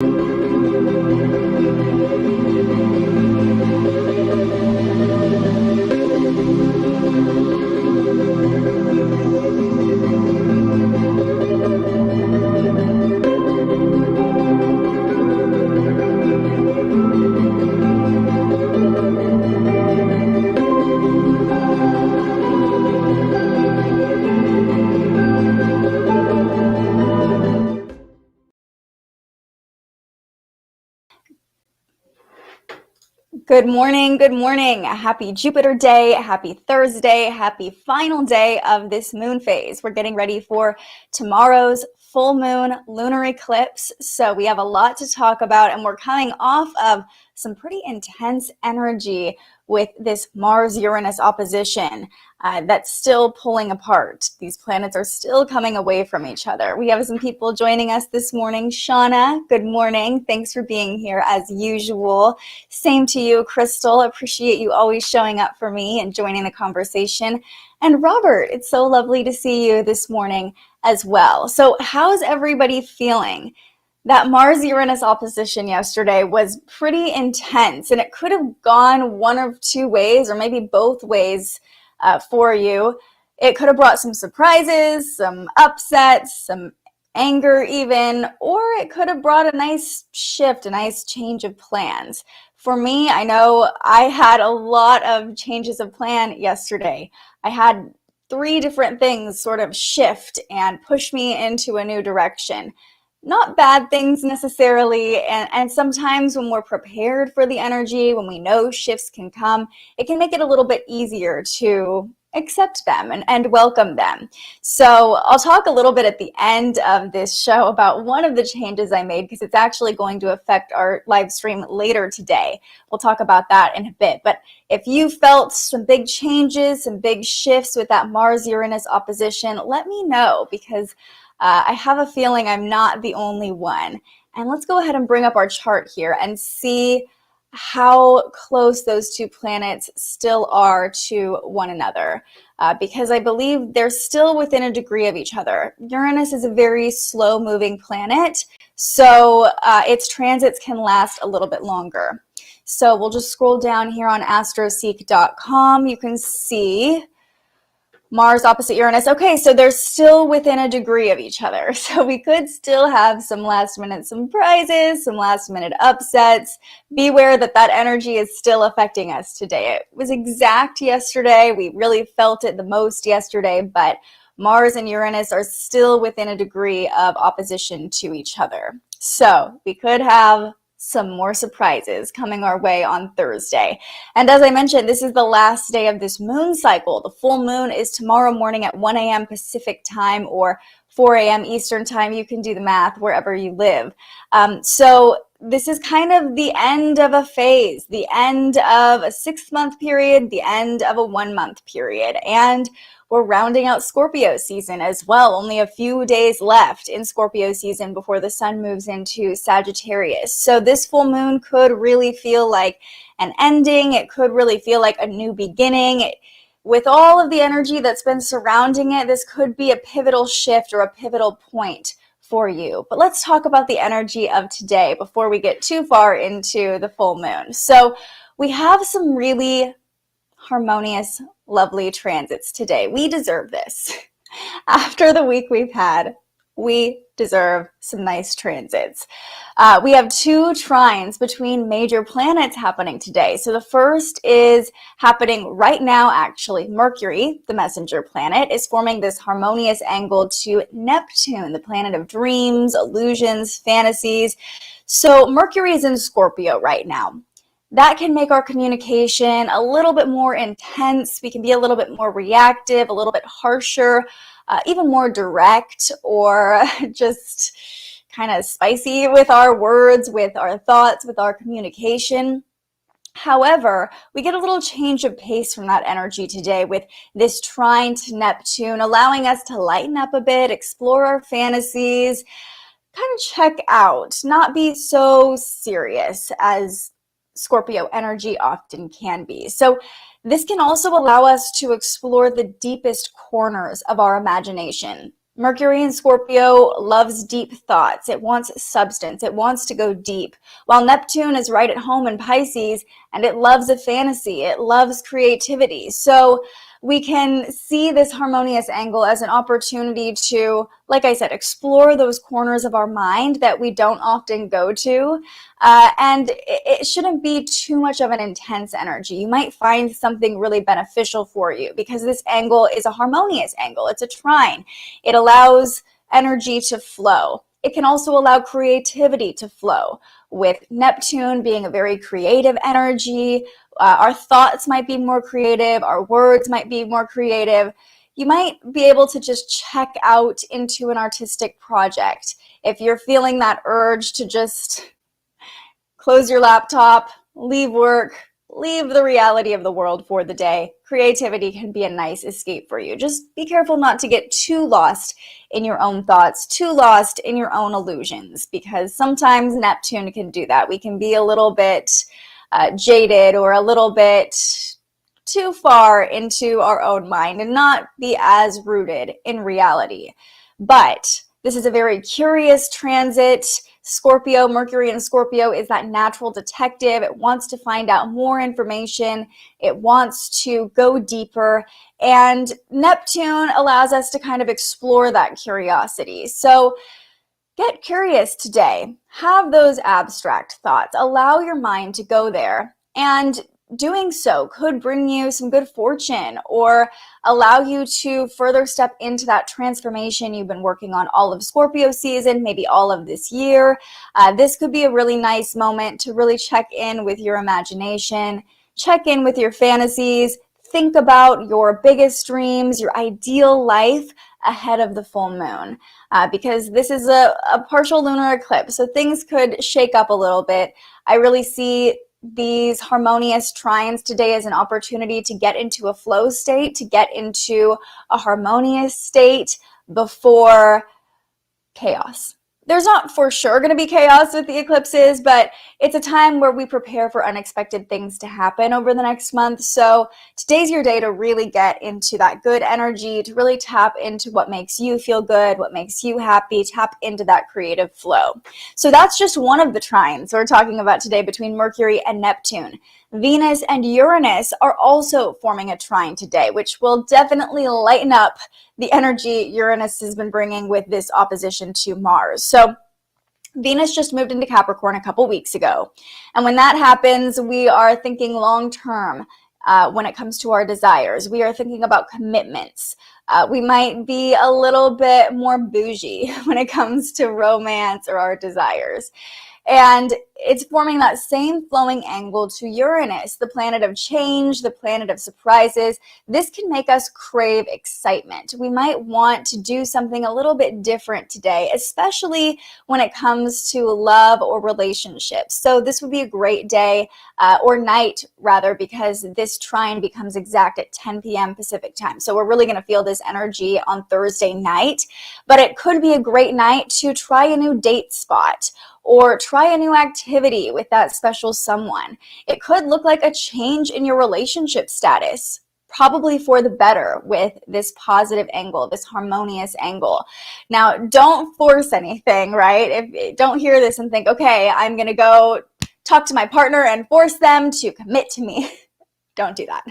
Good morning, good morning. Happy Jupiter day, happy Thursday, happy final day of this moon phase. We're getting ready for tomorrow's full moon lunar eclipse. So we have a lot to talk about, and we're coming off of some pretty intense energy with this Mars-Uranus opposition that's still pulling apart. These planets are still coming away from each other. We have some people joining us this morning. Shauna, good morning. Thanks for being here as usual. Same to you, Crystal. Appreciate you always showing up for me and joining the conversation. And Robert, it's so lovely to see you this morning as well. So how's everybody feeling? That Mars-Uranus opposition yesterday was pretty intense, and it could have gone one of two ways, or maybe both ways for you. It could have brought some surprises, some upsets, some anger even, or it could have brought a nice shift, a nice change of plans. For me, I know I had a lot of changes of plan yesterday. I had 3 different things sort of shift and push me into a new direction. Not bad things necessarily, and sometimes when we're prepared for the energy, when we know shifts can come, it can make it a little bit easier to accept them and welcome them. So I'll talk a little bit at the end of this show about one of the changes I made, because it's actually going to affect our live stream later today. We'll talk about that in a bit. But if you felt some big changes, some big shifts with that Mars-Uranus opposition, let me know, because I have a feeling I'm not the only one. And let's go ahead and bring up our chart here and see how close those 2 planets still are to one another, because I believe they're still within a degree of each other. Uranus is a very slow moving planet, so its transits can last a little bit longer. So we'll just scroll down here on astroseek.com. You can see Mars opposite Uranus. Okay, so they're still within a degree of each other. So we could still have some last minute surprises, some last minute upsets. Beware that that energy is still affecting us today. It was exact yesterday. We really felt it the most yesterday, but Mars and Uranus are still within a degree of opposition to each other. So we could have some more surprises coming our way on Thursday. And as I mentioned, this is the last day of this moon cycle. The full moon is tomorrow morning at 1 a.m. Pacific time or 4 a.m. Eastern time. You can do the math wherever you live. So this is kind of the end of a phase, the end of a 6-month period, the end of a 1-month period. And we're rounding out Scorpio season as well. Only a few days left in Scorpio season before the sun moves into Sagittarius. So this full moon could really feel like an ending. It could really feel like a new beginning. With all of the energy that's been surrounding it, this could be a pivotal shift or a pivotal point for you. But let's talk about the energy of today before we get too far into the full moon. So we have some really harmonious, lovely transits today. We deserve this. After the week we've had, we deserve some nice transits. We have 2 trines between major planets happening today. So the first is happening right now, actually. Mercury, the messenger planet, is forming this harmonious angle to Neptune, the planet of dreams, illusions, fantasies. So Mercury is in Scorpio right now. That can make our communication a little bit more intense. We can be a little bit more reactive, a little bit harsher, even more direct, or just kind of spicy with our words, with our thoughts, with our communication. However, we get a little change of pace from that energy today with this trine to Neptune, allowing us to lighten up a bit, explore our fantasies, kind of check out, not be so serious as Scorpio energy often can be. So this can also allow us to explore the deepest corners of our imagination. Mercury in Scorpio loves deep thoughts. It wants substance. It wants to go deep. While Neptune is right at home in Pisces, and it loves a fantasy. It loves creativity. So we can see this harmonious angle as an opportunity to, like I said, explore those corners of our mind that we don't often go to. And it shouldn't be too much of an intense energy. You might find something really beneficial for you because this angle is a harmonious angle. It's a trine. It allows energy to flow. It can also allow creativity to flow, with Neptune being a very creative energy. Our thoughts might be more creative. Our words might be more creative. You might be able to just check out into an artistic project. If you're feeling that urge to just close your laptop, leave work, leave the reality of the world for the day, creativity can be a nice escape for you. Just be careful not to get too lost in your own thoughts, too lost in your own illusions, because sometimes Neptune can do that. We can be a little bit jaded or a little bit too far into our own mind and not be as rooted in reality. But this is a very curious transit. Scorpio, Mercury in Scorpio is that natural detective. It wants to find out more information. It wants to go deeper. And Neptune allows us to kind of explore that curiosity. So get curious today. Have those abstract thoughts. Allow your mind to go there. And doing so could bring you some good fortune or allow you to further step into that transformation you've been working on all of Scorpio season, maybe all of this year. This could be a really nice moment to really check in with your imagination, check in with your fantasies, think about your biggest dreams, your ideal life ahead of the full moon, because this is a partial lunar eclipse, so things could shake up a little bit. I really see these harmonious trines today as an opportunity to get into a flow state, to get into a harmonious state before chaos. There's not for sure going to be chaos with the eclipses, but it's a time where we prepare for unexpected things to happen over the next month. So today's your day to really get into that good energy, to really tap into what makes you feel good, what makes you happy, tap into that creative flow. So that's just one of the trines we're talking about today between Mercury and Neptune. Venus and Uranus are also forming a trine today, which will definitely lighten up the energy Uranus has been bringing with this opposition to Mars. So Venus just moved into Capricorn a couple weeks ago. And when that happens, we are thinking long term when it comes to our desires. We are thinking about commitments. We might be a little bit more bougie when it comes to romance or our desires. And it's forming that same flowing angle to Uranus, the planet of change, the planet of surprises. This can make us crave excitement. We might want to do something a little bit different today, especially when it comes to love or relationships. So this would be a great day or night rather, because this trine becomes exact at 10 p.m. Pacific time. So we're really going to feel this energy on Thursday night, but it could be a great night to try a new date spot or try a new activity with that special someone. It could look like a change in your relationship status, probably for the better with this positive angle, this harmonious angle. Now, don't force anything, right? Don't hear this and think, okay, I'm going to go talk to my partner and force them to commit to me. Don't do that.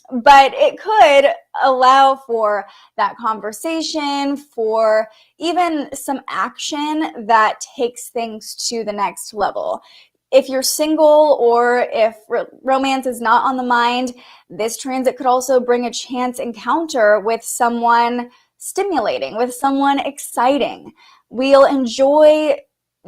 But it could allow for that conversation, for even some action that takes things to the next level. If you're single or if romance is not on the mind, this transit could also bring a chance encounter with someone stimulating, with someone exciting. We'll enjoy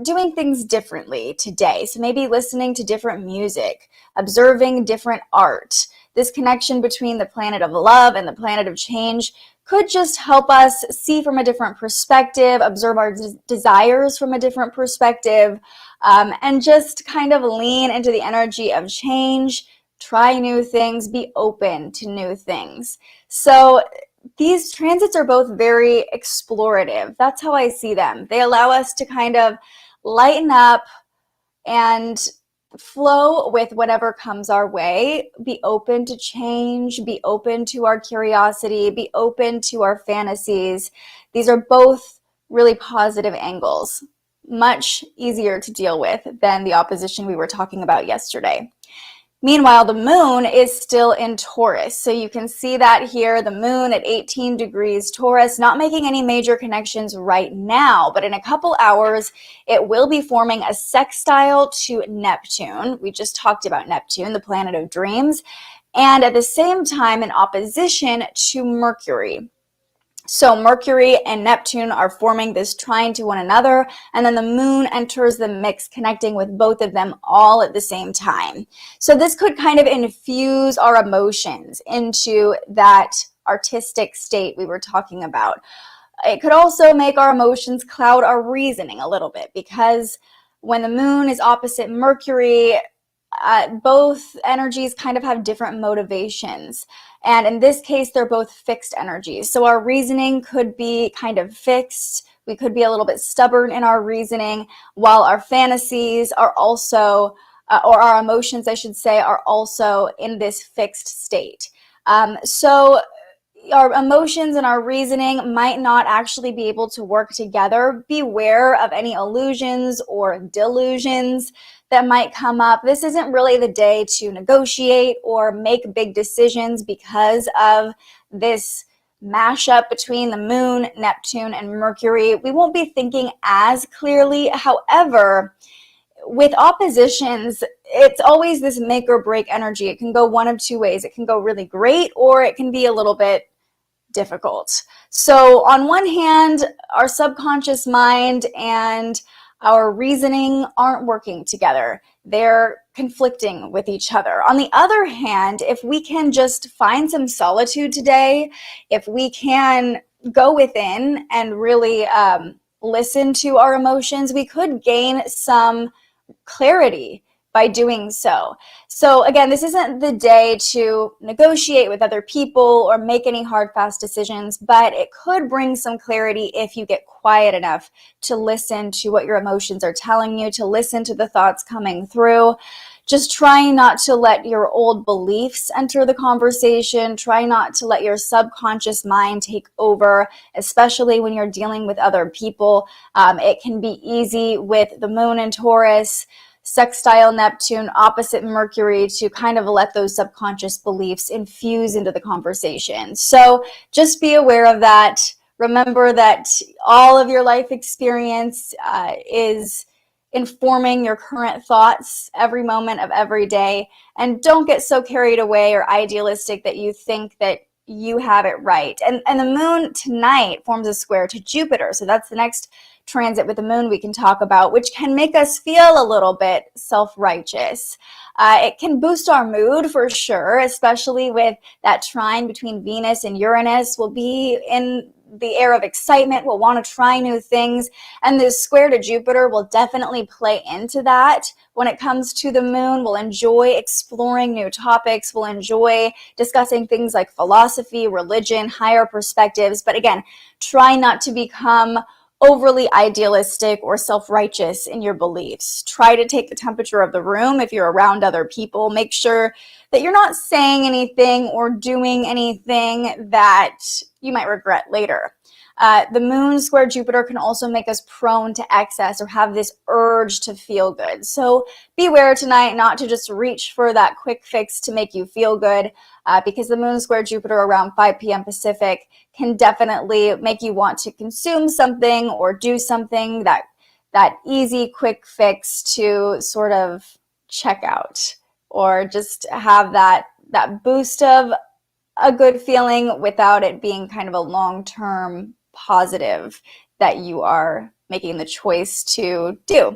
doing things differently today. So maybe listening to different music, observing different art. This connection between the planet of love and the planet of change could just help us see from a different perspective, observe our desires from a different perspective, and just kind of lean into the energy of change, try new things, be open to new things. So these transits are both very explorative. That's how I see them. They allow us to kind of lighten up and flow with whatever comes our way, be open to change, be open to our curiosity, be open to our fantasies. These are both really positive angles, much easier to deal with than the opposition we were talking about yesterday. Meanwhile, the moon is still in Taurus. So you can see that here, the moon at 18 degrees Taurus, not making any major connections right now, but in a couple hours, it will be forming a sextile to Neptune. We just talked about Neptune, the planet of dreams, and at the same time, in opposition to Mercury. So Mercury and Neptune are forming this trine to one another, and then the moon enters the mix, connecting with both of them all at the same time. So this could kind of infuse our emotions into that artistic state we were talking about. It could also make our emotions cloud our reasoning a little bit, because when the moon is opposite Mercury, both energies kind of have different motivations. And in this case, they're both fixed energies. So our reasoning could be kind of fixed. We could be a little bit stubborn in our reasoning, while our fantasies are also, or our emotions, I should say, are also in this fixed state. So our emotions and our reasoning might not actually be able to work together. Beware of any illusions or delusions that might come up. This isn't really the day to negotiate or make big decisions because of this mashup between the moon, Neptune, and Mercury. We won't be thinking as clearly. However, with oppositions, it's always this make or break energy. It can go one of two ways. It can go really great, or it can be a little bit difficult. So on one hand, our subconscious mind and our reasoning aren't working together. They're conflicting with each other. On the other hand, if we can just find some solitude today, if we can go within and really listen to our emotions, we could gain some clarity by doing so. So again, this isn't the day to negotiate with other people or make any hard, fast decisions, but it could bring some clarity if you get quiet enough to listen to what your emotions are telling you, to listen to the thoughts coming through. Just try not to let your old beliefs enter the conversation. Try not to let your subconscious mind take over, especially when you're dealing with other people. It can be easy with the moon in Taurus, sextile Neptune, opposite Mercury, to kind of let those subconscious beliefs infuse into the conversation. So just be aware of that. Remember that all of your life experience is informing your current thoughts every moment of every day. And don't get so carried away or idealistic that you think that you have it right. And the moon tonight forms a square to Jupiter. So that's the next transit with the moon we can talk about, which can make us feel a little bit self-righteous. It can boost our mood for sure, especially with that trine between Venus and Uranus. We'll be in the air of excitement. We'll want to try new things. And this square to Jupiter will definitely play into that. When it comes to the moon, we'll enjoy exploring new topics. We'll enjoy discussing things like philosophy, religion, higher perspectives. But again, try not to become overly idealistic or self-righteous in your beliefs. Try to take the temperature of the room if you're around other people. Make sure that you're not saying anything or doing anything that you might regret later. The moon square Jupiter can also make us prone to excess or have this urge to feel good. So beware tonight not to just reach for that quick fix to make you feel good, because the moon square Jupiter around 5 p.m. Pacific can definitely make you want to consume something or do something, that easy quick fix to sort of check out or just have that boost of a good feeling without it being kind of a long-term positive that you are making the choice to do,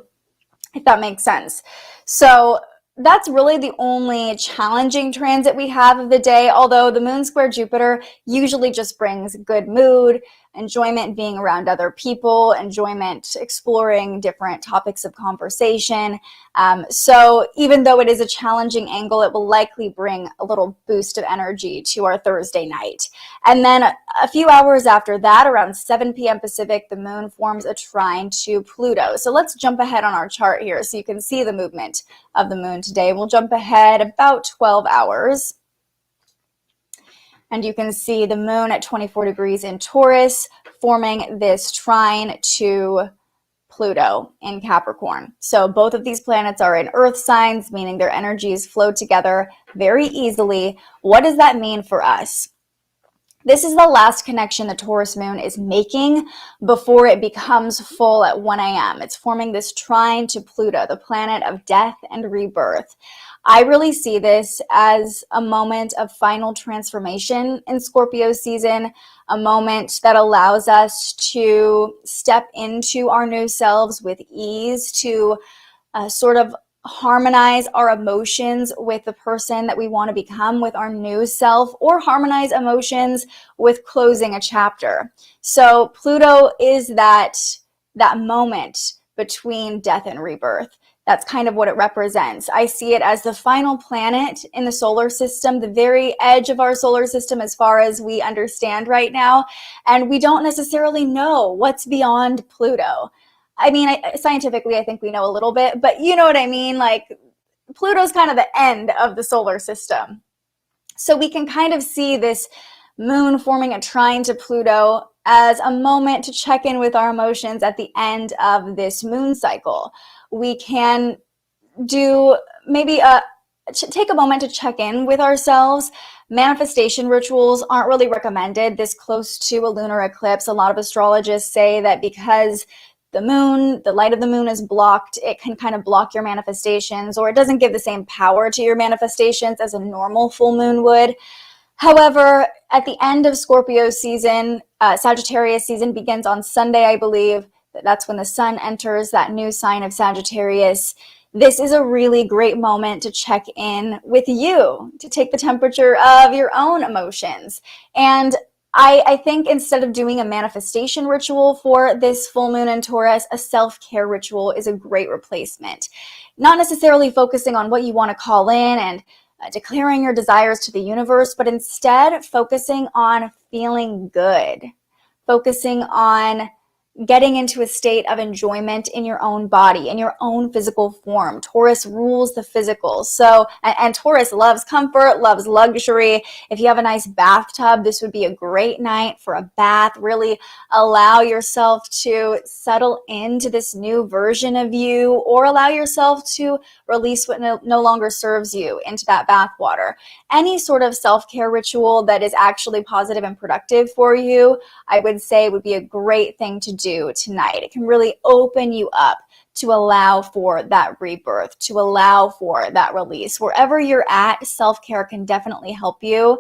if that makes sense. So that's really the only challenging transit we have of the day, although the moon square Jupiter usually just brings good mood, enjoyment being around other people, enjoyment exploring different topics of conversation. So even though it is a challenging angle, it will likely bring a little boost of energy to our Thursday night. And then a few hours after that, around 7 p.m. Pacific, the moon forms a trine to Pluto. So let's jump ahead on our chart here so you can see the movement of the moon today. We'll jump ahead about 12 hours. And you can see the moon at 24 degrees in Taurus forming this trine to Pluto in Capricorn. So both of these planets are in earth signs, meaning their energies flow together very easily. What does that mean for us? This is the last connection the Taurus moon is making before it becomes full at 1 a.m. It's forming this trine to Pluto, the planet of death and rebirth. I really see this as a moment of final transformation in Scorpio season, a moment that allows us to step into our new selves with ease, to sort of harmonize our emotions with the person that we want to become, with our new self, or harmonize emotions with closing a chapter. So Pluto is that moment between death and rebirth. That's kind of what it represents. I see it as the final planet in the solar system, the very edge of our solar system as far as we understand right now. And we don't necessarily know what's beyond Pluto. I mean, scientifically, I think we know a little bit, but you know what I mean? Like, Pluto's kind of the end of the solar system. So we can kind of see this moon forming a trine to Pluto as a moment to check in with our emotions at the end of this moon cycle. We can do maybe take a moment to check in with ourselves. Manifestation rituals aren't really recommended this close to a lunar eclipse. A lot of astrologists say that because the moon, the light of the moon is blocked, it can kind of block your manifestations, or it doesn't give the same power to your manifestations as a normal full moon would. However, at the end of Scorpio season, Sagittarius season begins on Sunday, I believe. That's when the sun enters that new sign of Sagittarius. This is a really great moment to check in with you, to take the temperature of your own emotions. And I think instead of doing a manifestation ritual for this full moon in Taurus, a self-care ritual is a great replacement. Not necessarily focusing on what you want to call in and declaring your desires to the universe, but instead focusing on feeling good, focusing on getting into a state of enjoyment in your own body, in your own physical form. Taurus rules the physical. So, and Taurus loves comfort, loves luxury. If you have a nice bathtub, this would be a great night for a bath. Really allow yourself to settle into this new version of you, or allow yourself to release what no longer serves you into that bath water. Any sort of self-care ritual that is actually positive and productive for you, I would say would be a great thing to do tonight. It can really open you up to allow for that rebirth, to allow for that release. Wherever you're at, self-care can definitely help you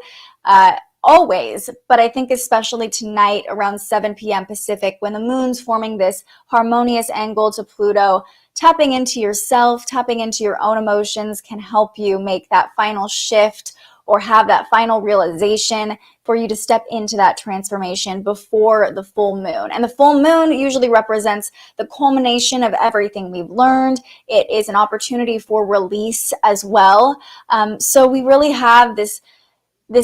always, but I think especially tonight around 7 p.m. Pacific, when the moon's forming this harmonious angle to Pluto, tapping into yourself, tapping into your own emotions can help you make that final shift or have that final realization for you to step into that transformation before the full moon. And the full moon usually represents the culmination of everything we've learned. It is an opportunity for release as well. So we really have this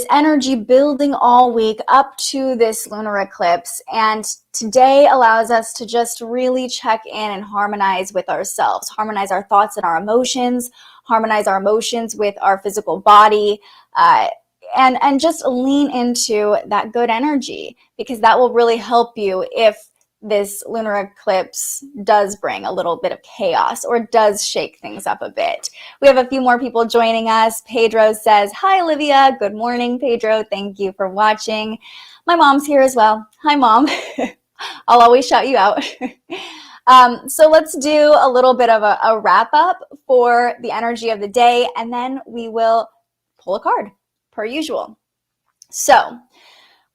energy building all week up to this lunar eclipse. And today allows us to just really check in and harmonize with ourselves, harmonize our thoughts and our emotions, harmonize our emotions with our physical body, and just lean into that good energy, because that will really help you if this lunar eclipse does bring a little bit of chaos or does shake things up a bit. We have a few more people joining us. Pedro says, hi, Olivia. Good morning, Pedro. Thank you for watching. My mom's here as well. Hi, Mom. I'll always shout you out. So let's do a little bit of a wrap up for the energy of the day, and then we will pull a card per usual. So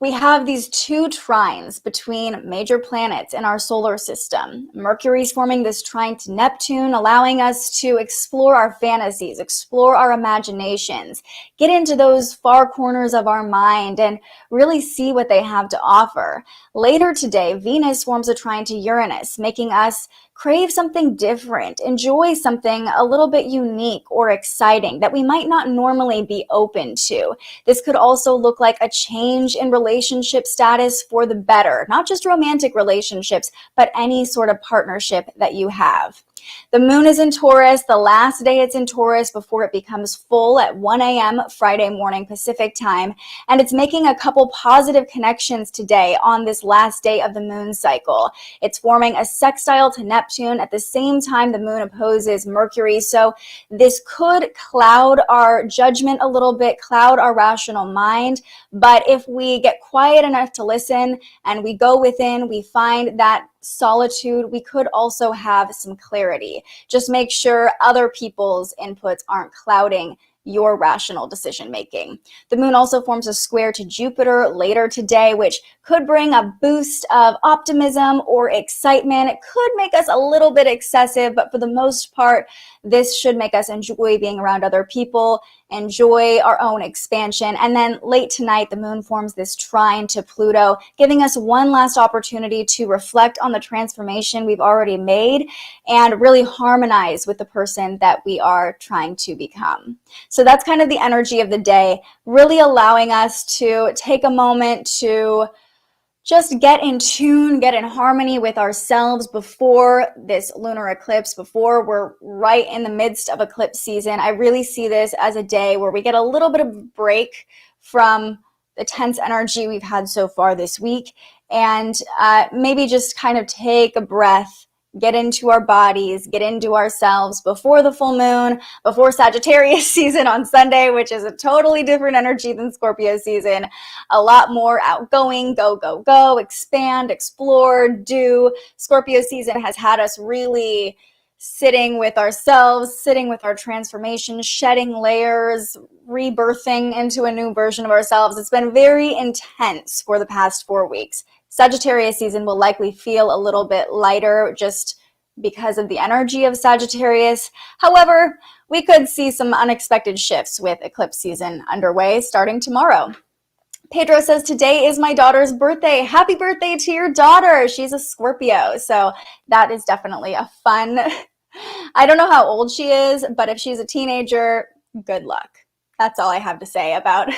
We have these two trines between major planets in our solar system. Mercury's forming this trine to Neptune, allowing us to explore our fantasies, explore our imaginations, get into those far corners of our mind and really see what they have to offer. Later today, Venus forms a trine to Uranus, making us crave something different, enjoy something a little bit unique or exciting that we might not normally be open to. This could also look like a change in relationship status for the better, not just romantic relationships, but any sort of partnership that you have. The moon is in Taurus, the last day it's in Taurus before it becomes full at 1 a.m. Friday morning Pacific time, and it's making a couple positive connections today on this last day of the moon cycle. It's forming a sextile to Neptune at the same time the moon opposes Mercury, so this could cloud our judgment a little bit, cloud our rational mind, but if we get quiet enough to listen and we go within, we find that solitude, we could also have some clarity. Just make sure other people's inputs aren't clouding your rational decision making. The moon also forms a square to Jupiter later today, which could bring a boost of optimism or excitement. It could make us a little bit excessive, but for the most part, this should make us enjoy being around other people, enjoy our own expansion. And then late tonight, the moon forms this trine to Pluto, giving us one last opportunity to reflect on the transformation we've already made and really harmonize with the person that we are trying to become. So that's kind of the energy of the day, really allowing us to take a moment to just get in tune, get in harmony with ourselves before this lunar eclipse, before we're right in the midst of eclipse season. I really see this as a day where we get a little bit of a break from the tense energy we've had so far this week and maybe just kind of take a breath, get into our bodies, get into ourselves before the full moon, before Sagittarius season on Sunday, which is a totally different energy than Scorpio season. A lot more outgoing, go, go, go, expand, explore, do. Scorpio season has had us really sitting with ourselves, sitting with our transformation, shedding layers, rebirthing into a new version of ourselves. It's been very intense for the past 4 weeks. Sagittarius season will likely feel a little bit lighter just because of the energy of Sagittarius. However, we could see some unexpected shifts with eclipse season underway starting tomorrow. Pedro says, today is my daughter's birthday. Happy birthday to your daughter. She's a Scorpio, so that is definitely a fun. I don't know how old she is, but if she's a teenager, good luck. That's all I have to say about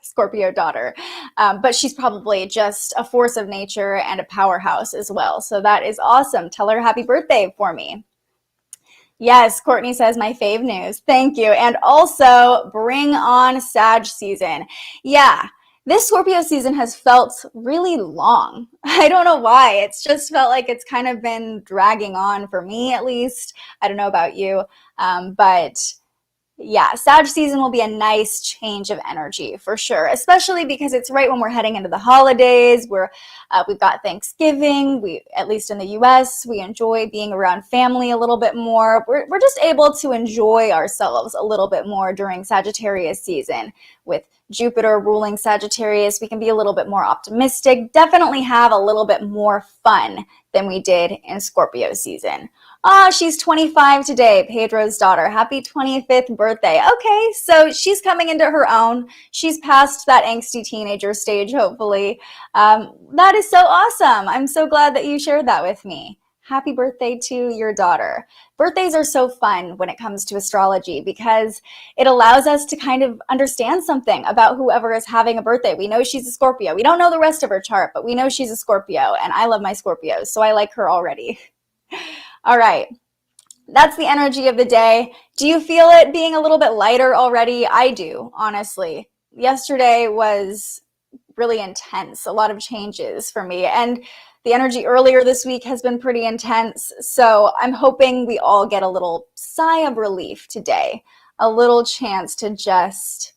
Scorpio daughter. But she's probably just a force of nature and a powerhouse as well. So that is awesome. Tell her happy birthday for me. Yes, Courtney says my fave news. Thank you. And also bring on Sag season. Yeah, this Scorpio season has felt really long. I don't know why. It's just felt like it's kind of been dragging on for me at least. I don't know about you, but yeah, Sag season will be a nice change of energy for sure, especially because it's right when we're heading into the holidays. We've got Thanksgiving. At least in the US, we enjoy being around family a little bit more. We're just able to enjoy ourselves a little bit more during Sagittarius season. With Jupiter ruling Sagittarius, we can be a little bit more optimistic, definitely have a little bit more fun than we did in Scorpio season. She's 25 today, Pedro's daughter. Happy 25th birthday. Okay, so she's coming into her own. She's past that angsty teenager stage, hopefully. That is so awesome. I'm so glad that you shared that with me. Happy birthday to your daughter. Birthdays are so fun when it comes to astrology because it allows us to kind of understand something about whoever is having a birthday. We know she's a Scorpio. We don't know the rest of her chart, but we know she's a Scorpio, and I love my Scorpios, so I like her already. All right, that's the energy of the day. Do you feel it being a little bit lighter already? I do, honestly. Yesterday was really intense, a lot of changes for me, and the energy earlier this week has been pretty intense, so I'm hoping we all get a little sigh of relief today, a little chance to just,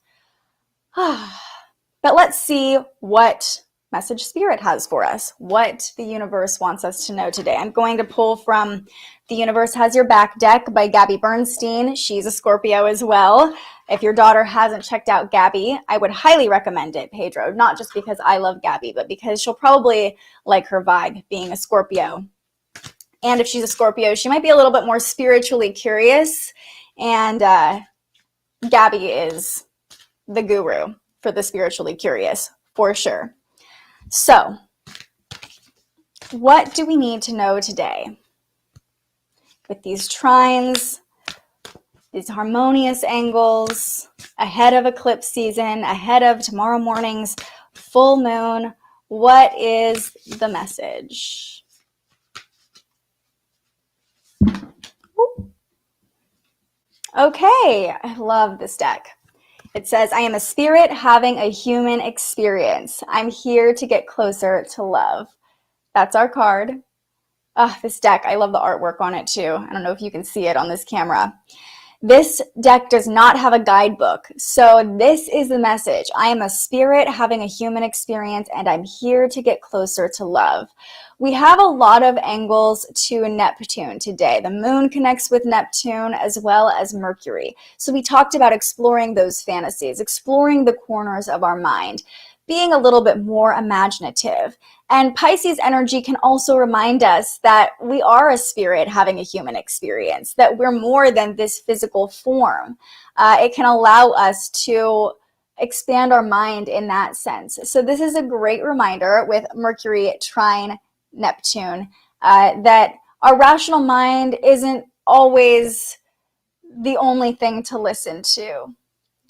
but let's see what message spirit has for us, what the universe wants us to know today. I'm going to pull from The Universe Has Your Back deck by Gabby Bernstein. She's a Scorpio as well. If your daughter hasn't checked out Gabby, I would highly recommend it, Pedro, not just because I love Gabby, but because she'll probably like her vibe, being a Scorpio. And if she's a Scorpio, she might be a little bit more spiritually curious. And Gabby is the guru for the spiritually curious, for sure. So, what do we need to know today? With these trines, these harmonious angles, ahead of eclipse season, ahead of tomorrow morning's full moon, what is the message? Okay, I love this deck. It says, I am a spirit having a human experience. I'm here to get closer to love. That's our card. This deck, I love the artwork on it too. I don't know if you can see it on this camera. This deck does not have a guidebook, so this is the message. I am a spirit having a human experience, and I'm here to get closer to love. We have a lot of angles to Neptune today. The moon connects with Neptune as well as Mercury. So we talked about exploring those fantasies, exploring the corners of our mind, being a little bit more imaginative. And Pisces energy can also remind us that we are a spirit having a human experience, that we're more than this physical form. It can allow us to expand our mind in that sense. So this is a great reminder with Mercury trine Neptune that our rational mind isn't always the only thing to listen to.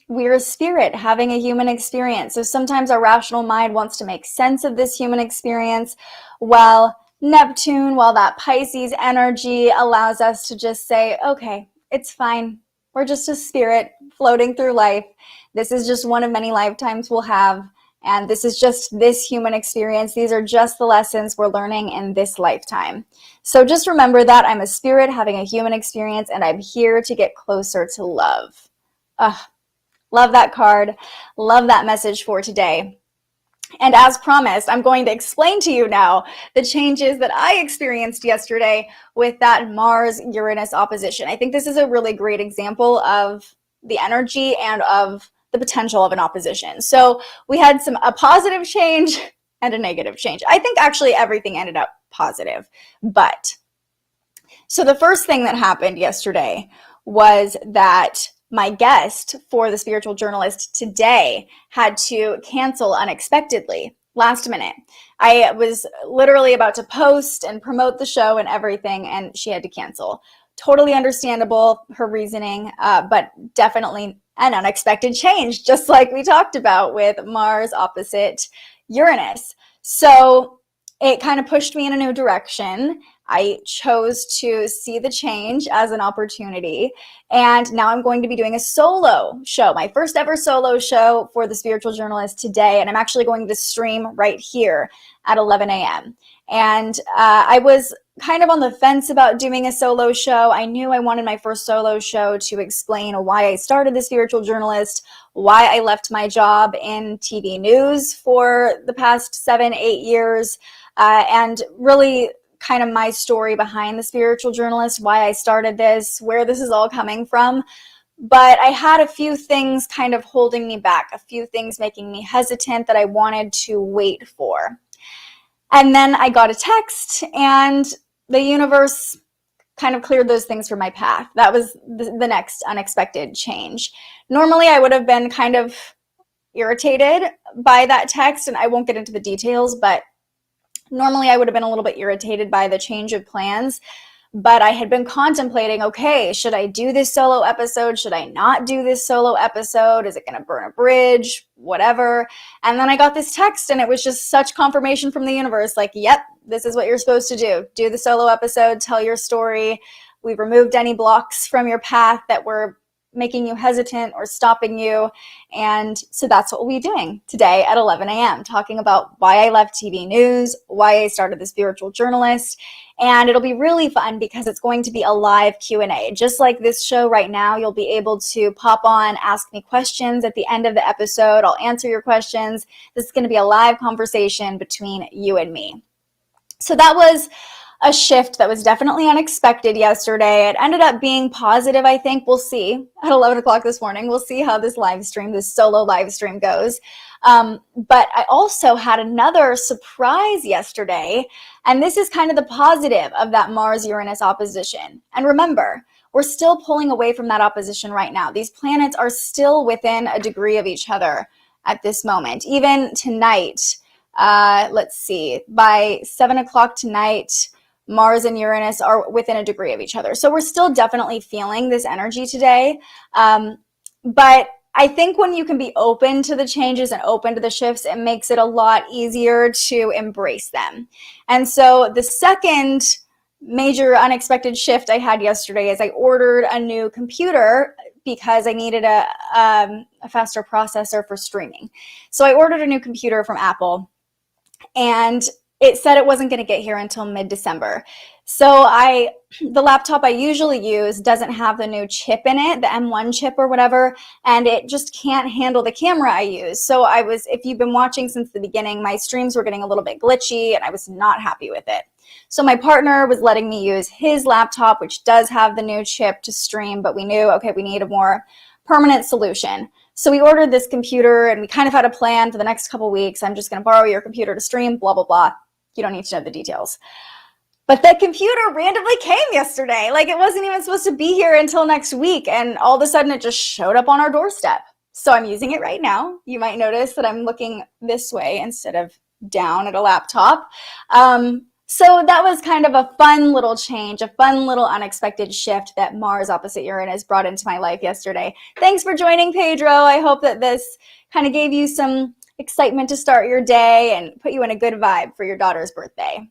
We're a spirit having a human experience. So sometimes our rational mind wants to make sense of this human experience, while Neptune, while that Pisces energy allows us to just say, okay, it's fine. We're just a spirit floating through life. This is just one of many lifetimes we'll have. And this is just this human experience. These are just the lessons we're learning in this lifetime. So just remember that I'm a spirit having a human experience, and I'm here to get closer to love. Love that card. Love that message for today. And as promised, I'm going to explain to you now the changes that I experienced yesterday with that Mars-Uranus opposition. I think this is a really great example of the energy and of the potential of an opposition. So we had a positive change and a negative change. I think actually everything ended up positive. So the first thing that happened yesterday was that my guest for the Spiritual Journalist today had to cancel unexpectedly, last minute. I was literally about to post and promote the show and everything, and she had to cancel. Totally understandable, her reasoning, but definitely an unexpected change, just like we talked about with Mars opposite Uranus. So it kind of pushed me in a new direction. I chose to see the change as an opportunity, and now I'm going to be doing a solo show, my first ever solo show for the Spiritual Journalist today, and I'm actually going to stream right here at 11 a.m. And I was kind of on the fence about doing a solo show. I knew I wanted my first solo show to explain why I started the Spiritual Journalist, why I left my job in TV news for the past 7-8 years, and really kind of my story behind the Spiritual Journalist, why I started this, where this is all coming from. But I had a few things kind of holding me back, a few things making me hesitant that I wanted to wait for. And then I got a text, and the universe kind of cleared those things from my path. That was the next unexpected change. Normally, I would have been kind of irritated by that text, and I won't get into the details, but normally I would have been a little bit irritated by the change of plans. But I had been contemplating, okay, should I do this solo episode? Should I not do this solo episode? Is it going to burn a bridge? Whatever. And then I got this text, and it was just such confirmation from the universe, like, yep, this is what you're supposed to do. Do the solo episode, tell your story. We've removed any blocks from your path that were making you hesitant or stopping you. And so that's what we'll be doing today at 11 a.m., talking about why I left TV news, why I started the Spiritual Journalist. And it'll be really fun because it's going to be a live Q&A. Just like this show right now, you'll be able to pop on, ask me questions at the end of the episode. I'll answer your questions. This is going to be a live conversation between you and me. So that was a shift that was definitely unexpected yesterday. It ended up being positive, I think. We'll see at 11 o'clock this morning. We'll see how this solo live stream goes. But I also had another surprise yesterday, and this is kind of the positive of that Mars-Uranus opposition. And remember, we're still pulling away from that opposition right now. These planets are still within a degree of each other at this moment. Even tonight, let's see, by 7 o'clock tonight, Mars and Uranus are within a degree of each other. So we're still definitely feeling this energy today. But I think when you can be open to the changes and open to the shifts, it makes it a lot easier to embrace them. And so the second major unexpected shift I had yesterday is I ordered a new computer because I needed a faster processor for streaming. So I ordered a new computer from Apple, and it said it wasn't going to get here until mid-December. So the laptop I usually use doesn't have the new chip in it, the M1 chip or whatever, and it just can't handle the camera I use. So if you've been watching since the beginning, my streams were getting a little bit glitchy and I was not happy with it. So my partner was letting me use his laptop, which does have the new chip to stream, but we knew, okay, we need a more permanent solution. So we ordered this computer and we kind of had a plan for the next couple weeks. I'm just going to borrow your computer to stream, blah, blah, blah. You don't need to know the details. But that computer randomly came yesterday. Like, it wasn't even supposed to be here until next week. And all of a sudden it just showed up on our doorstep. So I'm using it right now. You might notice that I'm looking this way instead of down at a laptop. So that was kind of a fun little change, a fun little unexpected shift that Mars opposite Uranus brought into my life yesterday. Thanks for joining, Pedro. I hope that this kind of gave you some excitement to start your day and put you in a good vibe for your daughter's birthday.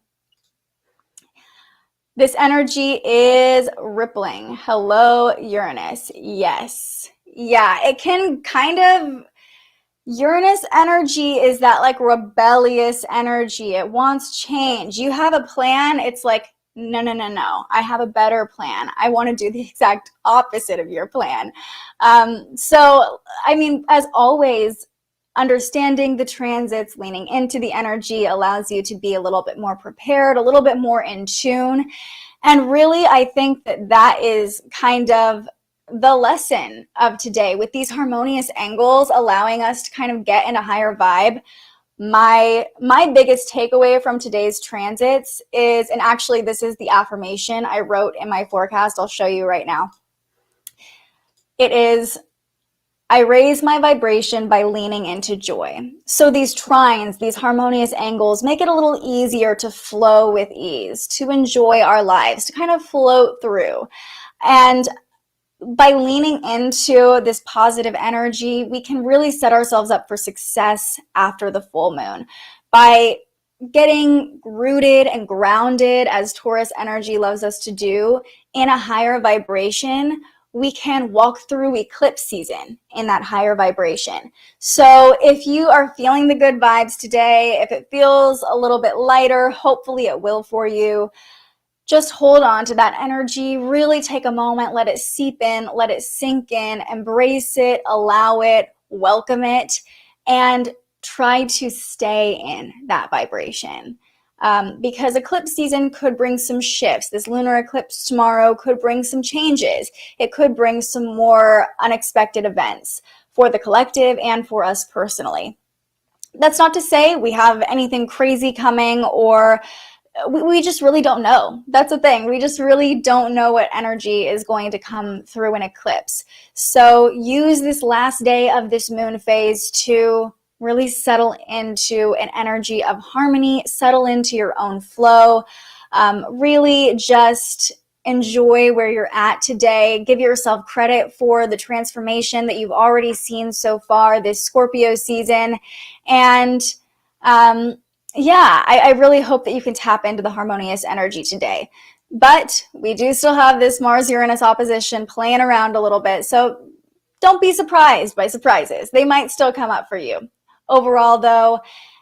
This energy is rippling. Hello, Uranus. Yes. Yeah, it can kind of... Uranus energy is that like rebellious energy. It wants change. You have a plan. It's like, no. I have a better plan. I want to do the exact opposite of your plan. So, I mean, as always, understanding the transits, leaning into the energy allows you to be a little bit more prepared, a little bit more in tune. And really, I think that is kind of the lesson of today, with these harmonious angles allowing us to kind of get in a higher vibe. My biggest takeaway from today's transits is, and actually this is the affirmation I wrote in my forecast, I'll show you right now. It is, I raise my vibration by leaning into joy. So these trines, these harmonious angles, make it a little easier to flow with ease, to enjoy our lives, to kind of float through. And by leaning into this positive energy, we can really set ourselves up for success after the full moon. By getting rooted and grounded, as Taurus energy loves us to do, in a higher vibration, we can walk through eclipse season in that higher vibration. So if you are feeling the good vibes today, if it feels a little bit lighter, hopefully it will for you. Just hold on to that energy, really take a moment, let it seep in, let it sink in, embrace it, allow it, welcome it, and try to stay in that vibration. Because eclipse season could bring some shifts. This lunar eclipse tomorrow could bring some changes. It could bring some more unexpected events for the collective and for us personally. That's not to say we have anything crazy coming, or we just really don't know. That's the thing. We just really don't know what energy is going to come through an eclipse. So use this last day of this moon phase to really settle into an energy of harmony, settle into your own flow. Really just enjoy where you're at today. Give yourself credit for the transformation that you've already seen so far this Scorpio season. And I really hope that you can tap into the harmonious energy today. But we do still have this Mars-Uranus opposition playing around a little bit, so don't be surprised by surprises. They might still come up for you. Overall, though,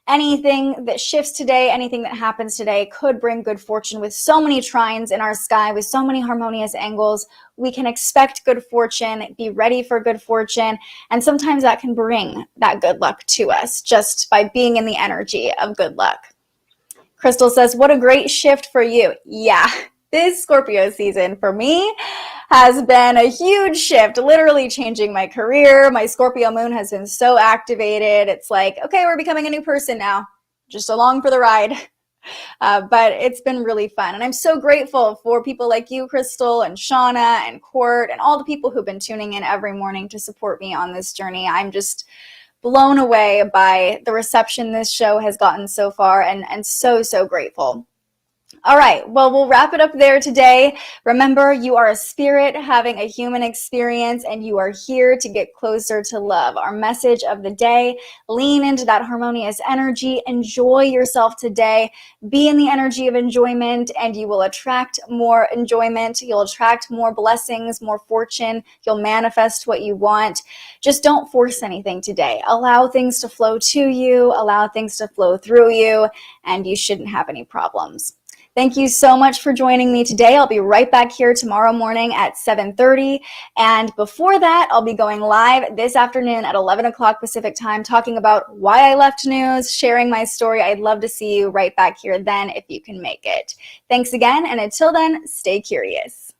anything that shifts today, anything that happens today could bring good fortune. With so many trines in our sky, with so many harmonious angles, we can expect good fortune, be ready for good fortune, and sometimes that can bring that good luck to us just by being in the energy of good luck. Crystal says, what a great shift for you. Yeah, this Scorpio season for me has been a huge shift, literally changing my career. My Scorpio moon has been so activated. It's like, okay, we're becoming a new person now, just along for the ride. But it's been really fun. And I'm so grateful for people like you, Crystal, and Shauna, and Court, and all the people who've been tuning in every morning to support me on this journey. I'm just blown away by the reception this show has gotten so far, and so grateful. All right, well, we'll wrap it up there today. Remember, you are a spirit having a human experience, and you are here to get closer to love. Our message of the day: lean into that harmonious energy, enjoy yourself today, be in the energy of enjoyment, and you will attract more enjoyment. You'll attract more blessings, more fortune. You'll manifest what you want. Just don't force anything today. Allow things to flow to you, allow things to flow through you, and you shouldn't have any problems. Thank you so much for joining me today. I'll be right back here tomorrow morning at 7:30. And before that, I'll be going live this afternoon at 11 o'clock Pacific time, talking about why I left news, sharing my story. I'd love to see you right back here then if you can make it. Thanks again. And until then, stay curious.